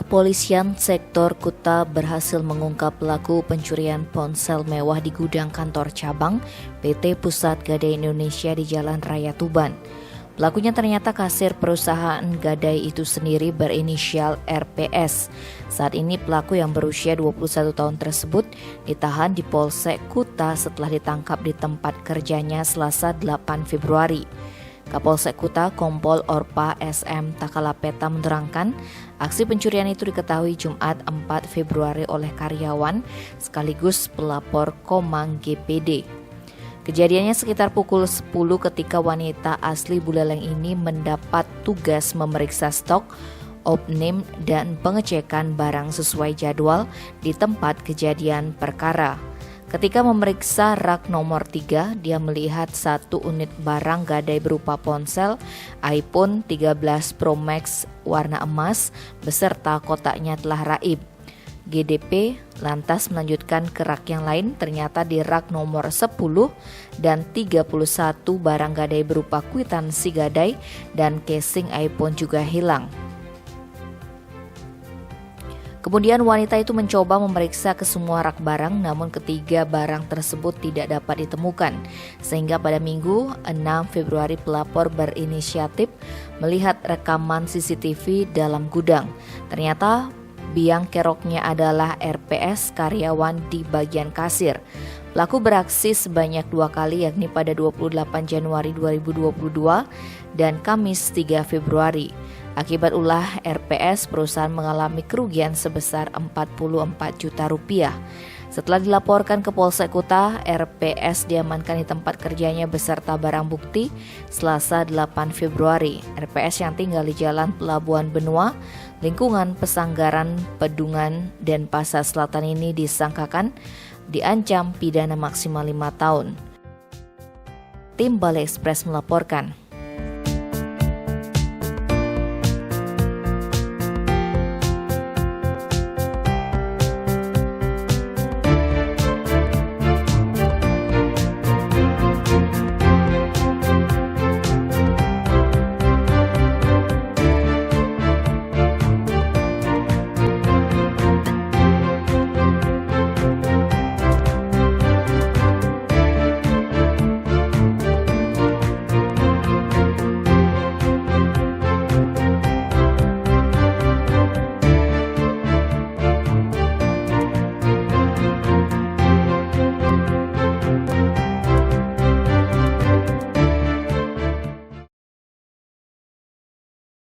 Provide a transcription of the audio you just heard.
Kepolisian sektor Kuta berhasil mengungkap pelaku pencurian ponsel mewah di gudang kantor cabang PT Pusat Gadai Indonesia di Jalan Raya Tuban. Pelakunya ternyata kasir perusahaan gadai itu sendiri berinisial RPS. Saat ini pelaku yang berusia 21 tahun tersebut ditahan di Polsek Kuta setelah ditangkap di tempat kerjanya Selasa 8 Februari. Kapolsek Kuta Kompol Orpa SM Takalapeta menerangkan, aksi pencurian itu diketahui Jumat 4 Februari oleh karyawan sekaligus pelapor Komang GPD. Kejadiannya sekitar pukul 10 ketika wanita asli Buleleng ini mendapat tugas memeriksa stok, opname, dan pengecekan barang sesuai jadwal di tempat kejadian perkara. Ketika memeriksa rak nomor 3, dia melihat satu unit barang gadai berupa ponsel iPhone 13 Pro Max warna emas beserta kotaknya telah raib. GDP lantas melanjutkan ke rak yang lain, ternyata di rak nomor 10 dan 31 barang gadai berupa kwitansi gadai dan casing iPhone juga hilang. Kemudian wanita itu mencoba memeriksa ke semua rak barang, namun ketiga barang tersebut tidak dapat ditemukan. Sehingga pada Minggu 6 Februari pelapor berinisiatif melihat rekaman CCTV dalam gudang. Ternyata biang keroknya adalah RPS, karyawan di bagian kasir. Pelaku beraksi sebanyak 2 kali, yakni pada 28 Januari 2022 dan Kamis 3 Februari. Akibat ulah RPS, perusahaan mengalami kerugian sebesar 44 juta rupiah. Setelah dilaporkan ke Polsek Kuta, RPS diamankan di tempat kerjanya beserta barang bukti Selasa 8 Februari. RPS yang tinggal di Jalan Pelabuhan Benua, lingkungan Pesanggaran, Pedungan, dan Pasar Selatan ini disangkakan diancam pidana maksimal 5 tahun. Tim Balai Ekspres melaporkan.